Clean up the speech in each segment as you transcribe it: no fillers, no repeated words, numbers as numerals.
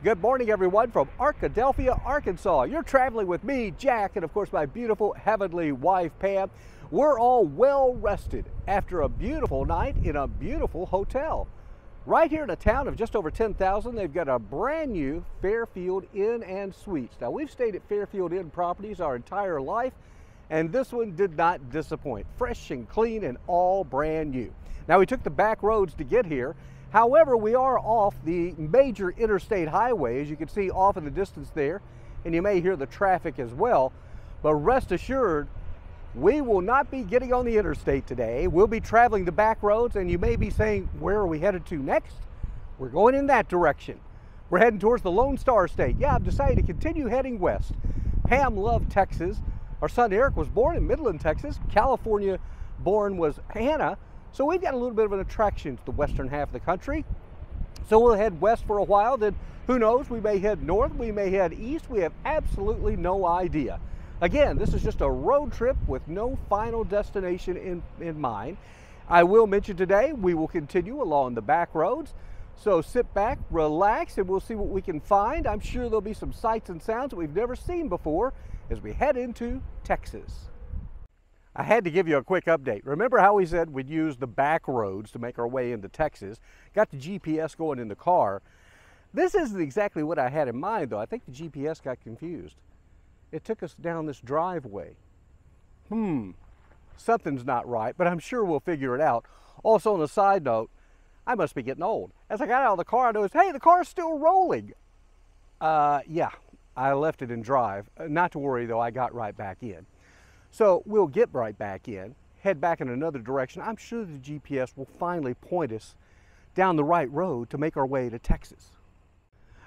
Good morning, everyone, from Arkadelphia, Arkansas. You're traveling with me, Jack, and of course my beautiful heavenly wife, Pam. We're all well rested after a beautiful night in a beautiful hotel. Right here in a town of just over 10,000, they've got a brand new Fairfield Inn and Suites. Now, we've stayed at Fairfield Inn properties our entire life, and this one did not disappoint. Fresh and clean and all brand new. Now, we took the back roads to get here. However, we are off the major interstate highway, as you can see off in the distance there, and you may hear the traffic as well. But rest assured, we will not be getting on the interstate today. We'll be traveling the back roads, and you may be saying, where are we headed to next? We're going in that direction. We're heading towards the Lone Star State. Yeah, I've decided to continue heading west. Pam loved Texas. Our son Eric was born in Midland, Texas. California born was Hannah. So we've got a little bit of an attraction to the western half of the country. So we'll head west for a while, then who knows, we may head north, we may head east, we have absolutely no idea. Again, this is just a road trip with no final destination in mind. I will mention today, we will continue along the back roads. So sit back, relax, and we'll see what we can find. I'm sure there'll be some sights and sounds that we've never seen before as we head into Texas. I had to give you a quick update. Remember how we said we'd use the back roads to make our way into Texas? Got the GPS going in the car. This isn't exactly what I had in mind, though. I think the GPS got confused. It took us down this driveway. Something's not right, but I'm sure we'll figure it out. Also, on a side note, I must be getting old. As I got out of the car, I noticed, hey, the car's still rolling. Yeah, I left it in drive. Not to worry, though, I got right back in. So we'll get right back in, head back in another direction. I'm sure the GPS will finally point us down the right road to make our way to Texas.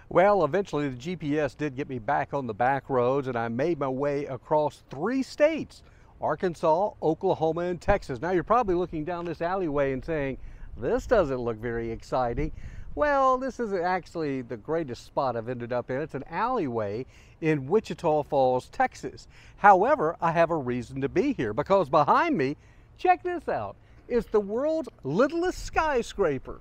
Well, eventually the GPS did get me back on the back roads, and I made my way across 3 states, Arkansas, Oklahoma, and Texas. Now you're probably looking down this alleyway and saying, this doesn't look very exciting. Well, this isn't actually the greatest spot I've ended up in. It's an alleyway in Wichita Falls, Texas. However, I have a reason to be here because behind me, check this out, is the world's littlest skyscraper.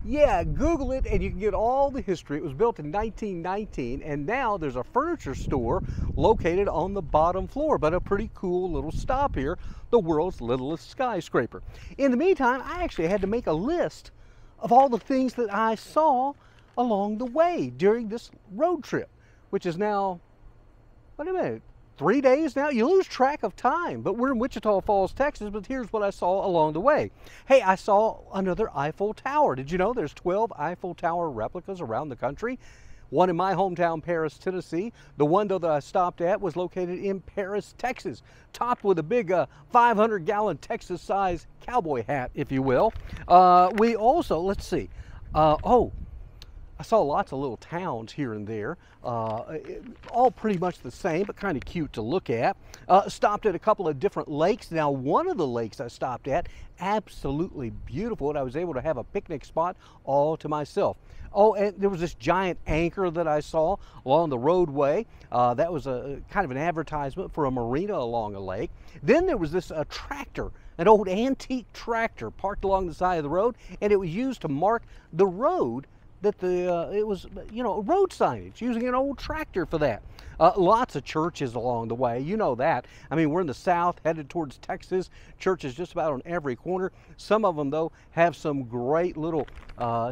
Yeah, Google it and you can get all the history. It was built in 1919 and now there's a furniture store located on the bottom floor, but a pretty cool little stop here, the world's littlest skyscraper. In the meantime, I actually had to make a list of all the things that I saw along the way during this road trip, which is now, wait a minute, 3 days now? You lose track of time, but we're in Wichita Falls, Texas, but here's what I saw along the way. Hey, I saw another Eiffel Tower. Did you know there's 12 Eiffel Tower replicas around the country? One in my hometown, Paris, Tennessee. The one, though, that I stopped at was located in Paris, Texas, topped with a big 500-gallon Texas-sized cowboy hat, if you will. We also, let's see, I saw lots of little towns here and there, all pretty much the same, but kind of cute to look at. Stopped at a couple of different lakes. Now, one of the lakes I stopped at, absolutely beautiful, and I was able to have a picnic spot all to myself. Oh, and there was this giant anchor that I saw along the roadway. That was a kind of an advertisement for a marina along a lake. Then there was this tractor, an old antique tractor parked along the side of the road, and it was used to mark the road that it was, you know, road signage, using an old tractor for that. Lots of churches along the way, you know that. I mean, we're in the south, headed towards Texas. Churches just about on every corner. Some of them, though, have some great little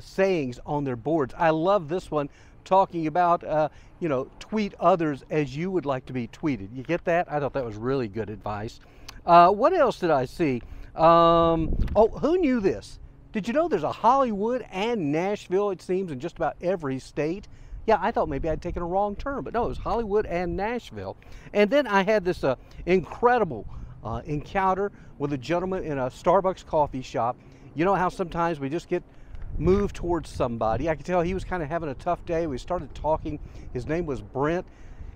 sayings on their boards. I love this one, talking about, you know, tweet others as you would like to be tweeted. You get that? I thought that was really good advice. What else did I see? Oh, who knew this? Did you know there's a Hollywood and Nashville, it seems, in just about every state? Yeah, I thought maybe I'd taken a wrong turn, but no, it was Hollywood and Nashville. And then I had this incredible encounter with a gentleman in a Starbucks coffee shop. You know how sometimes we just get moved towards somebody. I could tell he was kind of having a tough day. We started talking. His name was Brent.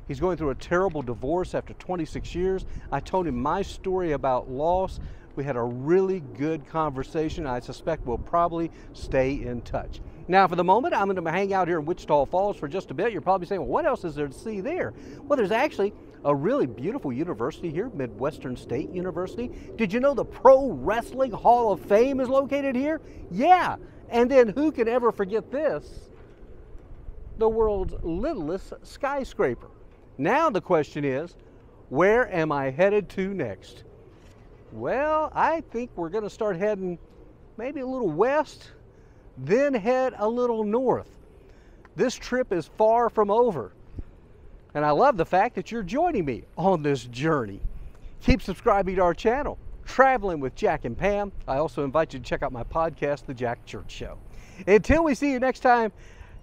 He's going through a terrible divorce after 26 years. I told him my story about loss. We had a really good conversation. I suspect we'll probably stay in touch. Now, for the moment, I'm going to hang out here in Wichita Falls for just a bit. You're probably saying, well, what else is there to see there? Well, there's actually a really beautiful university here, Midwestern State University. Did you know the Pro Wrestling Hall of Fame is located here? Yeah. And then who can ever forget this? the world's littlest skyscraper. Now the question is, where am I headed to next? Well, I think we're going to start heading maybe a little west, then head a little north. This trip is far from over, and I love the fact that you're joining me on this journey. Keep subscribing to our channel, Traveling with Jack and Pam. I also invite you to check out my podcast, The Jack Church Show. Until we see you next time,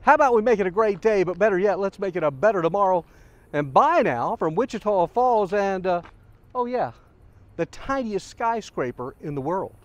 how about we make it a great day, but better yet, let's make it a better tomorrow. And bye now from Wichita Falls and, oh yeah, the tiniest skyscraper in the world.